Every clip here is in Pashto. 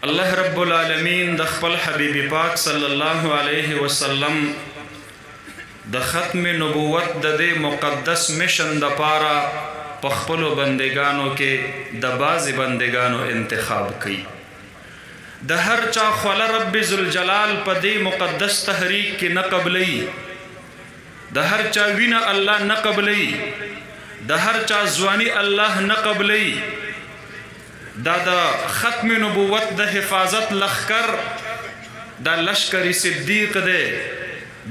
الله رب العالمین د خپل حبیب پاک صلی الله علیه وسلم د ختم نبوت د دې مقدس مشن د پاره په خپل بندگانو کې د بعض بندگانو انتخاب کړي د هر چا خل رب ذوالجلال په دې مقدس تحریک کې نه قبلې د هر چا وینه الله نه قبلې د هر چا ځواني الله نه قبلې دا د ختم نبوت د حفاظت لخر دا لشکری صدیق دی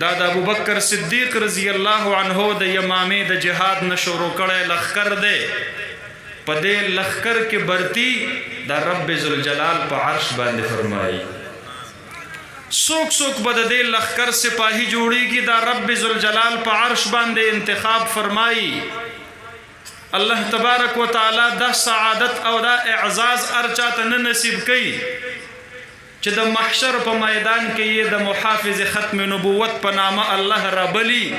دا د ابوبکر صدیق رضی الله عنه د یمامه د جهاد نشورو کړه لخر دی په دې لخر کې برتی دا رب ذوالجلال په عرش باندې فرمایي سوک سوک بد دې لخر سپاهی جوړیږي دا رب ذوالجلال په عرش باندې انتخاب فرمایي الله تبارک و تعالی دا سعادت او دا اعزاز ارچاته نه نصیب کړي چې د محشر په میدان کې یې د محافظ ختم نبوت په نامه الله ربلی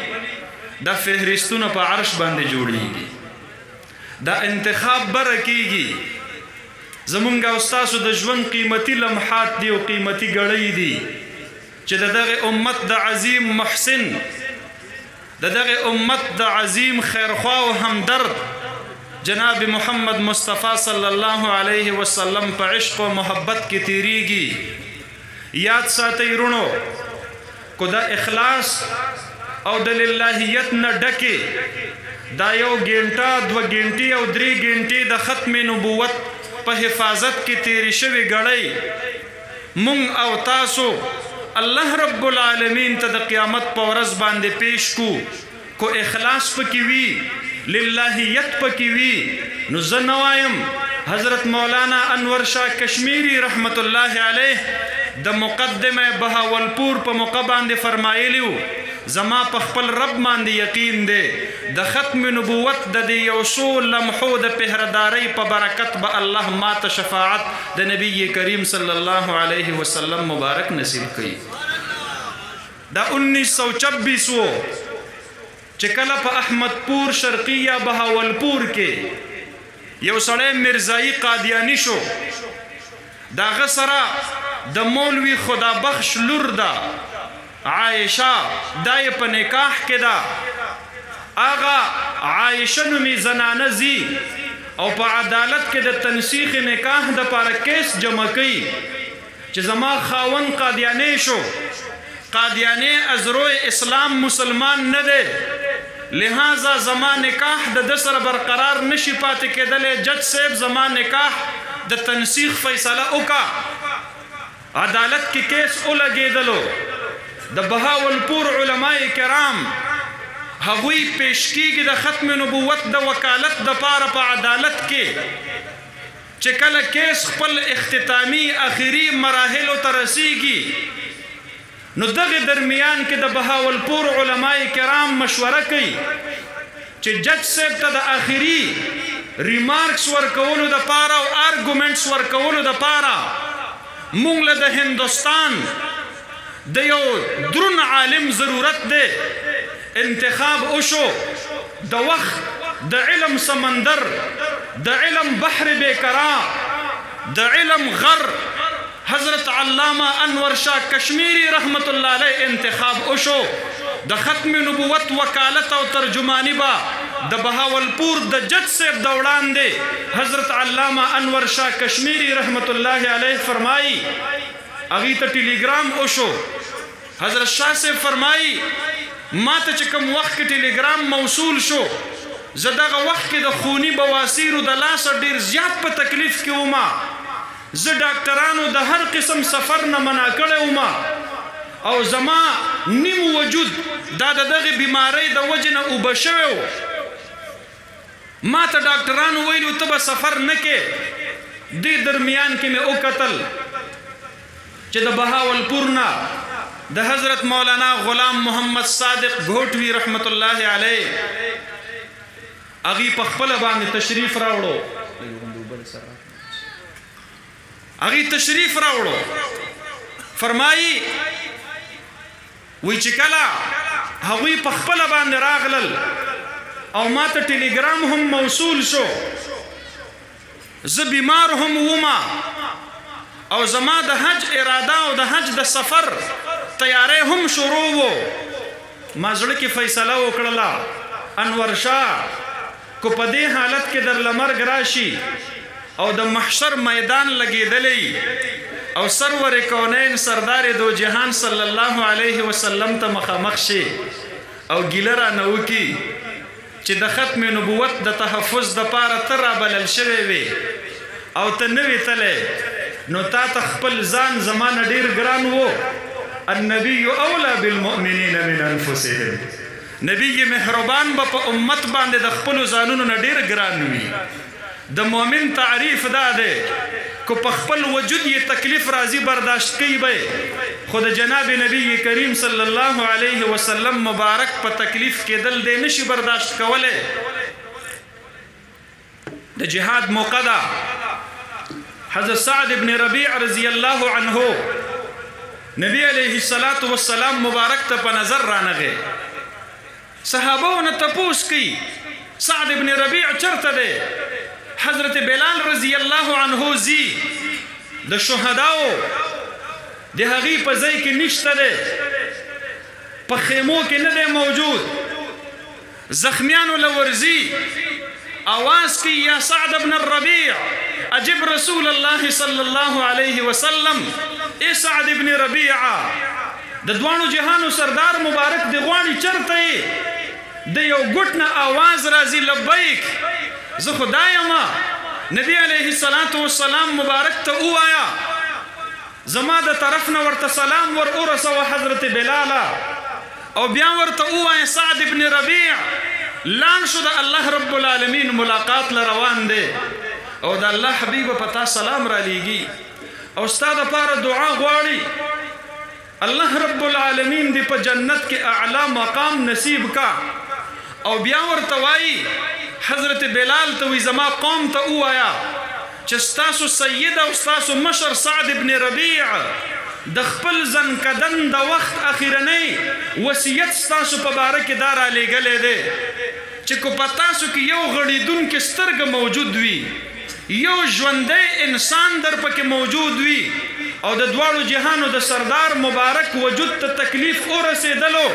دا فهرستونه په عرش باندې جوړیږي دا انتخاب برکیږي زمونږ او تاسو د ژوند قیمتي لمحات دی او قیمتي غړی دي چې دغه امت د عظیم محسن دغه امت د عظیم خیرخوا او همدرد جناب محمد مصطفی صلی الله علیه وسلم په عشق او محبت کې تیریږي یاد ساتئ رونو کو دا اخلاص او د للهیت نه ډکه دا یو ګنټه دو ګنټي او درې ګنټي د ختم نبوت په حفاظت کې تیری شوی غړی مونږ او تاسو الله رب العالمین ته د قیامت په ورځ باندې پیش کو اخلاص پکې وی للهیت پکې وی نو زنوایم حضرت مولانا انور شاه کشمیری رحمت الله علیه د مقدمه بهاولپور په موقع باندې فرمایلیو زما په خپل رب باندې یقین دی د ختم نبوت د دې یو څو لمحو د پهرداري په برکت به الله ماته شفاعت د نبی کریم صلی الله علیه وسلم مبارک نصیب کړي دا 1926 وو چې کله په احمد پور شرقیه بهاولپور کې یو سړی مرزایی قادیانی شو دا غسره د مولوی خدا بخش لور دا عائشه دای په نکاح کې دا آغا عائشه نومي زنانه زی او په عدالت کې د تنسیخ نکاح د پاره کیس جمع کړي چې زما خاون قادیانی شو قادیانی از روی اسلام مسلمان نه دی لہذا زما نکاح د سره برقرار نشي پاتې کېدل جج صاحب زما نکاح د تنسیخ فیصله وکا عدالت کې کیس ولګېدلو د بهاولپور علماء کرام هغوی پیش کیږي د ختم نبوت د وکالت د پاره په عدالت کې چې کله کیس خپل اختتامی اخیری مراحل ته رسیږي نو دغه درمیان کې د بهاولپور علماء کرام مشوره کوي چې جج صاحب ته د اخیری ریمارکس ورکولو د پاره او آرګومنټس ورکولو د پاره مونږ له د هندستان د یو درون عالم ضرورت دی انتخاب وشو د وخت د علم سمندر د علم بحر بیکرا د علم غر حضرت علامہ انور شاہ کشمیری رحمت اللہ علیہ انتخاب وشو د ختم نبوت وکالت او ترجمانی با د بهاولپور د جج صاحب د وړاندې حضرت علامہ انور شاہ کشمیری رحمت اللہ علیہ فرمائی اغي ته ټیلیګرام وشو حضرت شاہ صاحب فرمائی ما ته چې کوم وخت کې ټیلیګرام موصول شو زداغه وخت کې د خونی بواسیر د لاس ډیر زیات په تکلیف کې وما زه ډاکټرانو د هر قسم سفر نه منع کړی وم او زما نیم وجود دا دغه بیماری د وجه نه اوبه شوی و ما ته ډاکټرانو ویلو ته به سفر نه کې دې درمیان کې مې وکتل چې د بهاولپور نه د حضرت مولانا غلام محمد صادق گھوٹوی رحمت الله علیه اغي په خپل باندې تشریف راوړو اغي تشریف راوړو فرمایي وی چې کله هغوی په خپل باندې راغلل او ما ته ټیلیګرام هم موصول شو زه بیمار هم وما او زما د حج اراده او د حج د سفر تیارې هم شروع وو ما زړه کې فیصله وکړله انور شاه کو په دې حالت کې در لمرګ راشي او د محشر میدان لګېدلی او سرور کونین سردار دو جهان صلی الله علیه وسلم ته مخامخ شي او ګیله رانه وکړي چې د ختم نبوت د تحفظ دپاره ته رابلل شوی وي او ته نه وې تلی نو تا ته خپل ځان زمانه ډېر ګران و النبي اولا بالمؤمنین من انفسهم نبی مهربان به په امت باندې د خپلو ځانونو نه ډېر ګران وي د مؤمن تعریف دا دی کو په خپل وجود یې تکلیف راځي برداشت کوي به خو د جناب نبی کریم صلی الله علیه وسلم مبارک په تکلیف کېدل دی نشي برداشت کولی د جهاد موقع ده حضرت سعد ابن ربیع رضی الله عنه نبی علیه السلام مبارک ته په نظر رانغی صحابهونه تپوس کوي سعد ابن ربیع چرته دی حضرت بلال رضی الله عنه زی د شهداو د هغې په ځای کې نشته دی په خیمو کې نه دی موجود زخمیانو له ورځي آواز کوي یا سعد ابن الربیع اجب رسول الله صلی الله علیه وسلم ای سعد ابن ربیعه د دوانو جهانو سردار مبارک دی غواړي چرته یې د یو ګوټ نه آواز راځي لبیک زه خدایم نبی علیه السلام مبارک ته ووایه زما د طرف نه ورته سلام ور ورسوه حضرت بلاله او بیا ورته ووایه سعد ابن ربیع لاړ شو د الله رب العالمین ملاقات له روان دی او د الله حبیب په تا سلام را لیږي او ستا دپاره دعا غواړي الله رب العالمین دی په جنت کې اعلی مقام نصیب کا او بیا ورته وایي حضرت بلال ته وی زما قوم ته ووایه چې ستاسو سید او ستاسو مشر سعد ابن ربیع د خپل زنکدن د وخت اخیرنی وصیت ستاسو په باره کې دا رالیږلی دی چې کو په تاسو کې یو غړېدونکې سترګه موجود وي یو ژوندی انسان در پکې موجود وي او د دواړو جهانو د سردار مبارک وجود ته تکلیف ورسېدلو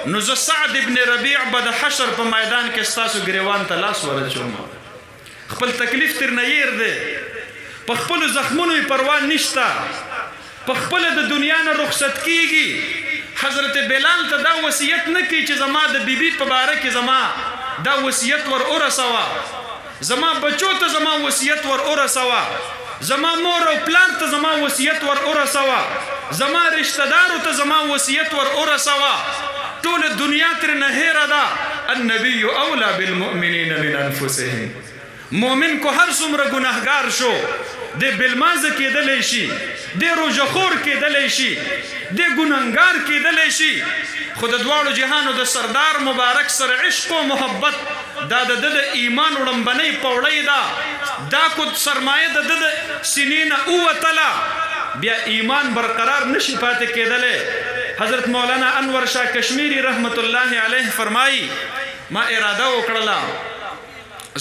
نو زه سعد ابن ربیع به د حشر په میدان کې ستاسو ګریوان ته لاس ورچوم خپل تکلیف ترنه هیر دی په خپلو زخمونو یې پروا نشته په خپله د دنیا نه رخصت کیږي حضرت بلال ته دا وصیت نه کوي چې زما د بیبي په باره کې زما دا وصیت ور ورسوه زما بچو ته زما وصیت ور ورسوه زما مور او پلار ته زما وصیت ور ورسوه زما رشتہ دارو ته زما وصیت ور ورسوه ټول دنیا ترنه هیره ده النبي اولا بالمؤمنین من انفسهم مؤمن کو هر څومره ګناهګار شو د بلمازه کېدلی شي د روژهخور کېدلی شي د ګناهګار کېدلی شي خو د دواړو جهانو د سردار مبارک سره عشق و محبت دا د ده د ایمان وړمبنۍ پوړۍ ده دا کو سرمایه د ده د سینې نه ووتله بیا ایمان برقرار نشي پاتې کېدلی حضرت مولانا انور شاه کشمیری رحمت الله علیه فرمایي ما اراده وکړله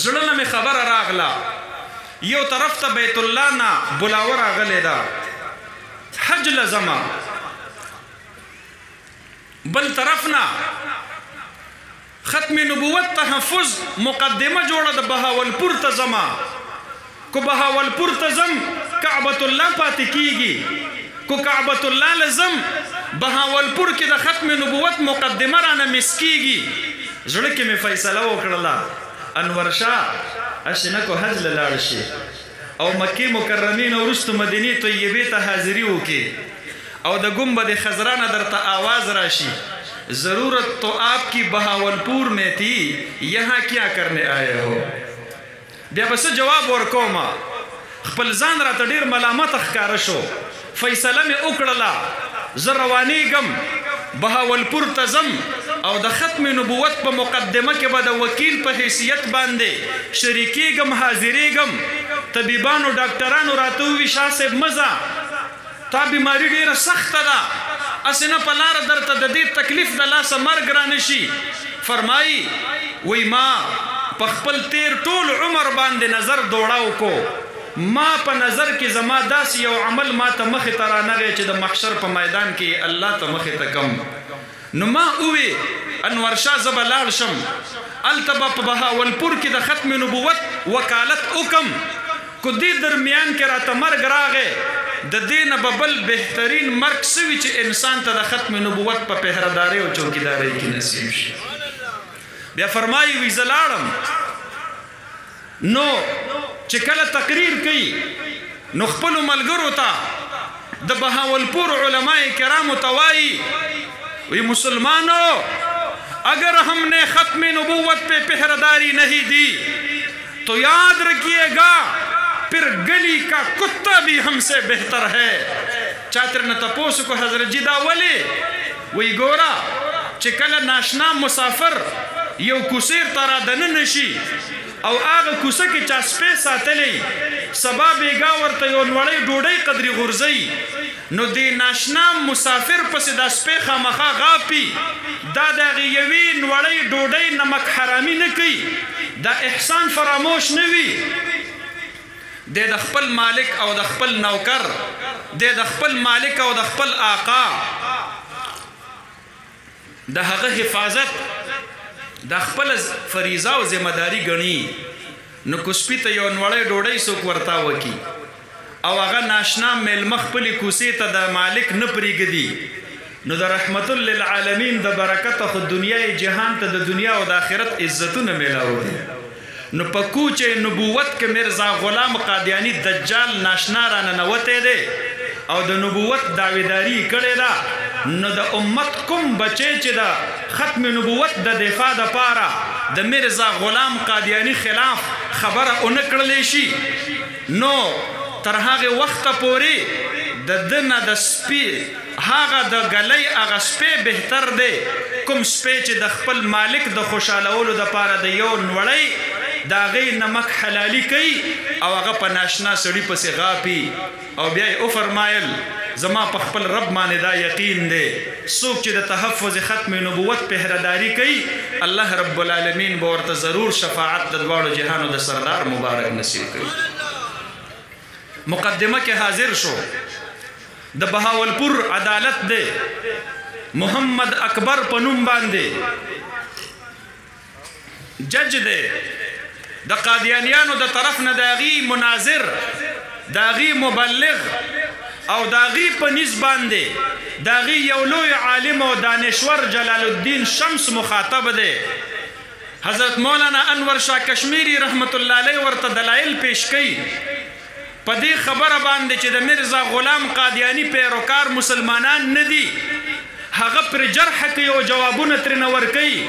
زړه نه مې خبره راغله یو طرف ته بیت الله نه بلاوه راغلی ده حج لزما بل طرف نه ختم نبوت تحفظ مقدمه جوړه د بهاولپور ته زما کو بهاولپور ته زم کعبۃ الله پاتې کیږي کو کعبۃ الله لزم بهاولپور کې د ختم نبوت مقدمه رانه مس کیږي زړه کې مې فیصله وکړله انور شاه اشنه کو حج لاړ شي او مکه مکرمه نه وروسته مدینه طیبه ته حاضری وکي او د گنبد خضرا نه درته आवाज راشي ضرورت تو आपकी बहावलपुर में थी यहाँ क्या करने आए हो بیا بس جواب ورکوم خپل ځان راته ډیر ملامت ښکاره شو فیصله مې وکړله زه روانېږم بهاولپور ته ځم او د ختم نبوت په مقدمه کې به د وکیل په حیثیت باندې شریکېږم حاضرېږم طبیبانو ډاکټرانو راته ووي شاه صاحب مزه تا بیماري ډیره سخته ده اسې نه په لاره درته د دې تکلیف د لاسه مرګ رانه شي فرمایي وی ما په خپل تیر ټول عمر باندې نظر دوړاو کو ما په نظر کې زما داسې یو عمل ما ته مخې ته رانغی چې د محشر په میدان کې الله ته مخې ته کم. نو ما ووی انور شاه زه به لاړ شم هلته به په بهاولپور کې د ختم نبوت وکالت وکم. کو دې درمیان کې راته مرګ راغی د دې نه به بل بهترین مرګ څه وي چې انسان ته د ختم نبوت په پهردارۍ او چوکیدارۍ کې نصیب شي. بیا فرمایي وي زه لاړم نو چې کله تقریر کوي نو خپلو ملګرو ته د بهاولپور علماء کرامو ته وایي وی مسلمانوں اگر ہم نے ختم نبوت پہ پہرداری نہیں دی تو یاد رکھیے گا پھر گلی کا کتا بھی ہم سے بہتر ہے. چاتر نے تپوس کو حضرت جی دا ولی وی گورا چکل ناشنا مسافر یو کسیر ترا دننشی او آغا کسا کی چاسپے ساتلی سبا بیگا ورطا یو نوڑی ڈوڑی قدری غرزی نو دی ناشنا مسافر پس دا سپے خامخا غاپی دا داغی یوی نوڑی ڈوڑی نمک حرامی نکی دا احسان فراموش نوی دے د خپل مالک او د خپل نوکر دے د خپل مالک او د خپل آقا د هغه حفاظت د خپل فریضه او ذمہ داری غنی. نو کوسپی ته یو نوړی ډوډۍ څوک ورتا وکی او هغه ناشنا میلمه خپلې کوسې ته د مالک نه پرېږدي نو د رحمت للعالمین د برکت خو دنیا جهان ته د دنیا او د آخرت عزتونه میلاوي. نو په کوچه نبوت کې مرزا غلام قادیانی دجال ناشنا را ننوتې دی او د نبوت دعویداری کړې ده. نو د امت کوم بچی چې د ختم نبوت د دفاع د پاره د مرزا غلام قادیانی خلاف خبره اون کړلې شي نو تر هغه وخت پورې د دنه د سپی هغه د غلې هغه سپی بهتر دی کوم سپی چې د خپل مالک د خوشالولو د پاره د یو نوړی دا غي نمک حلالي کوي او هغه په ناشنا سړی پسې غاپي او بیا یې او فرمایل زما په خپل رب باندې دا یقین دی څوک چې د تحفظ ختم نبوت پهرداری کوي الله رب العالمین به ورته ضرور شفاعت د دواړو جهانو د سردار مبارک نصیب کوي. مقدمه کې حاضر شو د بهاولپور عدالت دی محمد اکبر پنوم باندې جج دی د قادیانیانو د طرف نه داغي مناظر داغي مبلغ او داغي په نسبان دی داغي یو لوی عالم او دانشور جلال الدین شمس مخاطب دی. حضرت مولانا انور شاه کشمیری رحمت الله علیه ورته دلایل پیش کړي په دې خبره باندې چې د مرزا غلام قادیانی پیروکار مسلمانان نه دي هغه پر جرح کوي او جوابونه ترنه ورکوي.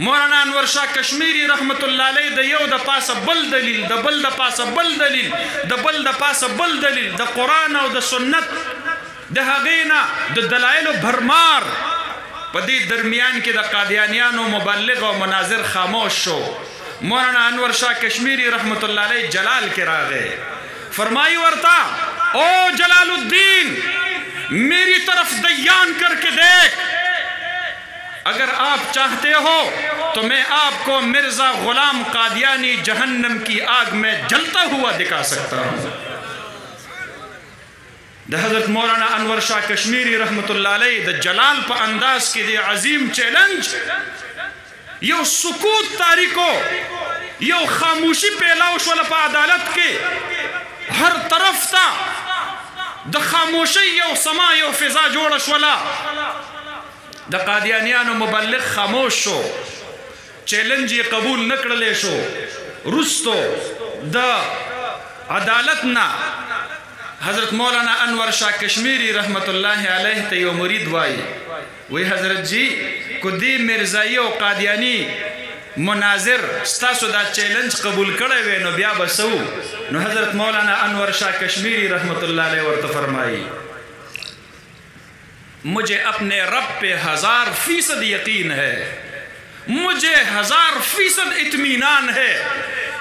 مولانا انور شاه کشمیری رحمت الله علیه د یو د پاسه بل دلیل د بل د پاسه بل دلیل د بل د پاسه بل دلیل د قرآن او د سنت د هغې نه د دلایلو برمار په دې درمیان کې د قادیانیانو مبلغ او مناظر خاموش شو. مولانا انور شاه کشمیری رحمت الله علیه جلال کې راغی فرمائی ورتا او جلال الدین میری طرف دیان کر کے دیکھ اگر آپ چاہتے ہو تو میں آپ کو مرزا غلام قادیانی جہنم کی آگ میں جلتا ہوا دکھا سکتا ہوں. د حضرت مولانا انور شاہ کشمیری رحمت اللہ علیہ د جلال پا انداز کی دی عظیم چیلنج یو سکوت تاریکو یو خاموشی پیلاوش والا پا عدالت کے ہر طرف تا د خاموشی یو سما یو فضا جوړش ولا د قادیانیانو مبلغ خاموش شو چیلنج یې قبول نکړلې شو. رستو د عدالتنا حضرت مولانا انور شاہ کشمیری رحمت اللہ علیہ ته یو مرید وی حضرت جی کو دی مرزائی او قادیانی مناظر ستاسو دا چیلنج قبول کړی وی نو بیا بسو نو حضرت مولانا انور شاہ کشمیری رحمت اللہ علیہ ورته فرمائی مجھے اپنے رب پہ 1000% یقین ہے مجھے 1000% اطمینان ہے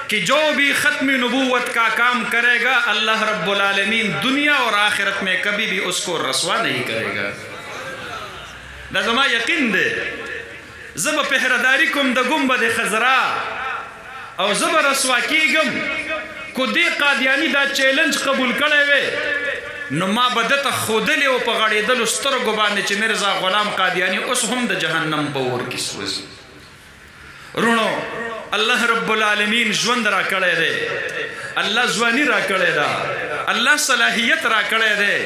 کہ جو بھی ختم نبوت کا کام کرے گا اللہ رب العالمین دنیا اور آخرت میں کبھی بھی اس کو رسوا نہیں کرے گا. دا زما یقین دے زب پہرداری کم دا گنبد خضرا او زب رسوا کیگم کو دې قادیانی دا چیلنج قبول کړی وی نو ما به دته ښودلې و په غړېدلو سترګو باندې چې مرزا غلام قادیانی اوس هم د جهنم په اور کې سوځي. رونو الله رب العالمین ژوند را کړی دی، الله ځواني را کړی ده، الله صلاحیت را کړی دی.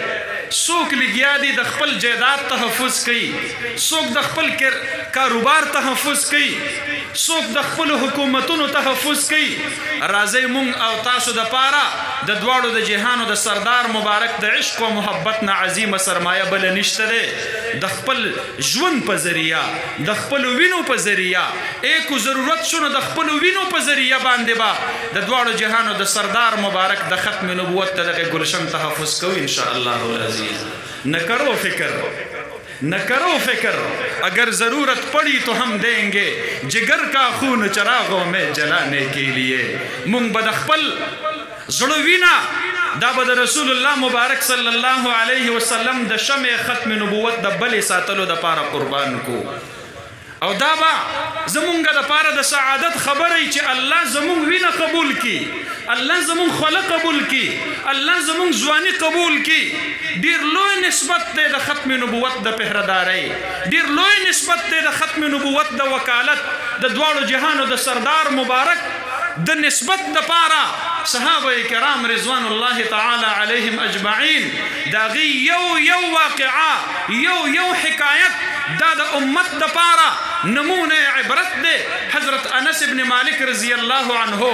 څوک لګیا دي د خپل جایداد تحفظ کوي، څوک د خپل کاروبار تحفظ کوي، څوک د خپل حکومتونو تحفظ کوي. راځئ مونږ او تاسو د پاره د دواړو د جهانو د سردار مبارک د عشق او محبت نه عظیمه سرمایه بله نشته دی. د خپل ژوند په ذریعه، د خپلو وینو په ذریعه، ایکو ضرورت شونه د خپلو وینو په ذریعه باندې به د دواړو جهانو د سردار مبارک د ختم نبوت ته دغه گلشن تحفظ کوو ان شاء الله العزیز. نہ کرو فکر، نہ کرو فکر، اگر ضرورت پڑی تو ہم دیں گے جگر کا خون چراغوں میں جلانے کے لیے. مونږ به د خپل زړه وینا دا به د رسول الله مبارک صلی الله علیه وسلم د شمع ختم نبوت د بلې ساتلو د پاره قربان کو. او دا به زمونږ د پاره د سعادت خبره چې الله زمونږ وینه قبول کی، الله زمونږ خوله قبول کی، الله زمونږ ځواني قبول کی. ډیر لوی نسبت دی د ختم نبوت د پهردارۍ، ډیر لوی نسبت دی د ختم نبوت د وکالت د دواړو جهانو د سردار مبارک د نسبت د پاره صحابه کرام رضوان الله تعالی علیهم اجمعین داغي یو واقعه یو حکایت دا د امت د پاره نمونه عبرت دی. حضرت انس ابن مالک رضی الله عنه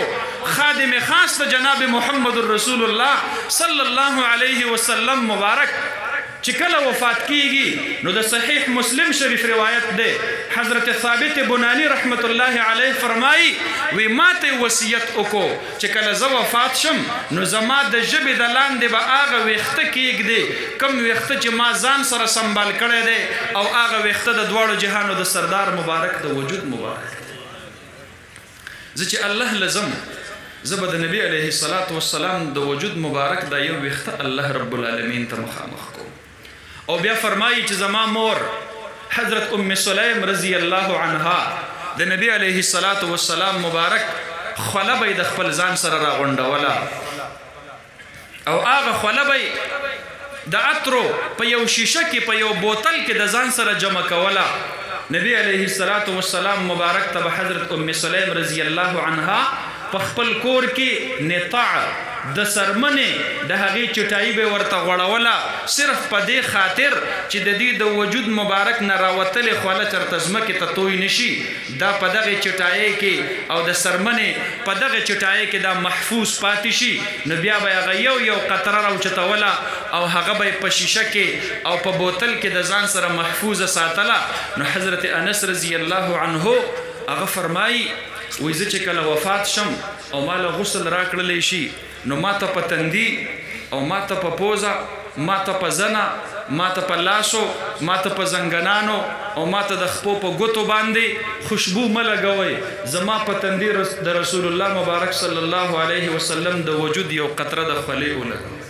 خادم خاص د جناب محمد رسول الله صلی الله علیه وسلم مبارک چې کله وفات کیږي نو د صحیح مسلم شریف روایت دی. حضرت ثابت بنانی رحمت الله علیه فرمایي وی ماته وصیت وکړو چې کله زه وفات شم نو زما د ژبې د لاندې به هغه ویښته کیږدي کوم ویښته چې ما ځان سره سنبال کړی دی او هغه ویښته د دواړو جهانو د سردار مبارک د وجود مبارک دی. زه چې الله لزم زه به د نبی علیه الصلاة والسلام د وجود مبارک دا یو ویښته الله رب العالمین ته مخامخ کوم. او بیا فرمایي چې زما مور حضرت ام سلیم رضی الله عنها د نبی علیه الصلاة والسلام مبارک خوله به د خپل ځان سره راغونډوله او هغه خوله به د عطرو په یو شیشه کې په یو بوتل کې د ځان سره جمع کوله. نبی علیه الصلاة والسلام مبارک ته به حضرت ام سلیم رضی الله عنها په خپل کور کې نطاع د سرمنې د هغې چټایي به ورته غوړوله صرف په دې خاطر چې د دې د وجود مبارک نه راوتلې خوله چېرته ځمکې ته توی نشي. دا په دغې چټایۍ کې او د سرمنې په دغې چټایۍ کې دا محفوظ پاتې شي. نو بیا به هغه یو قطره راوچتوله او هغه به په شیشه کې او په بوتل کې د ځان سره محفوظه ساتله. نو حضرت انس رضی الله عنه هغه فرمایي وی زه چې کله وفات شم او ما له غسل را کړلی شي نو ما ته په تندي او ما ته په پوزه، ما ته په زنه، ما ته په لاسو، ما ته په زنګنانو او ما ته د خپو په ګوتو باندې خوشبو مه لګوئ. زما په تندي د رسول الله مبارک صلی الله علیه وسلم د وجود یو قطره د خولې ولګوئ.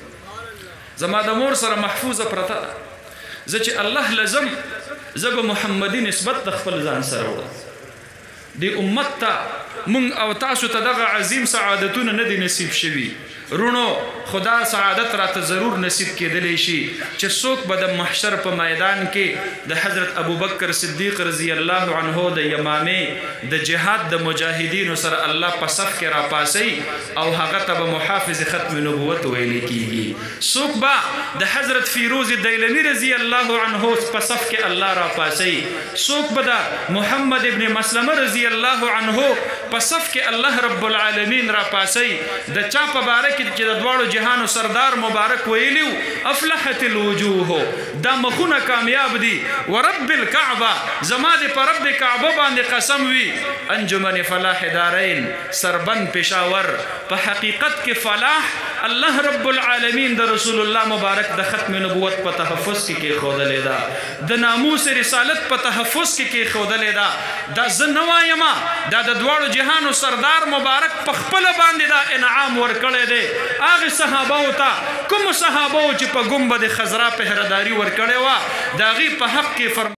زما د مور سره محفوظه پرته ده. زه چې الله لزم زه به محمدي نسبت د خپل ځان سره وړم. دی امت ته مونږ او تاسو ته دغه عظیم سعادتونه نه دي نصیب شوي. رونو خدا سعادت راته ضرور نصیب کېدلی شي چې څوک به د محشر په میدان کې د حضرت ابوبکر صدیق رضی الله عنه د یمامې د جهاد د مجاهدینو سره الله په صف کې راپاسي او هغه ته به محافظ ختم نبوت ویل کېږي. څوک به د حضرت فیروز دیلمی رضی الله عنه په صف کې الله راپاسي. څوک به د محمد ابن مسلمه رضی الله عنه په صف کې الله رب العالمین راپاسي. د چا په باره چې د دواړو جهانو سردار مبارک ویلیو افلحت الوجوه دا مخونه کامیاب دي. ورب الکعبه زما د په رب کعبه باندې قسم وي انجمن فلاح دارین سربند پېښور په حقیقت کې فلاح الله رب العالمین د رسول الله مبارک د ختم نبوت په تحفظ کې کېښودلې ده، د ناموس رسالت په تحفظ کې کېښودلې ده. دا زه نه وایم، دا د دواړو جهانو سردار مبارک په خپله باندې دا انعام ورکړی دی. هغې صحابهو ته کومو صحابهو چې په ګنبد خضرا پهرداري ورکړې وه د هغې په حق کې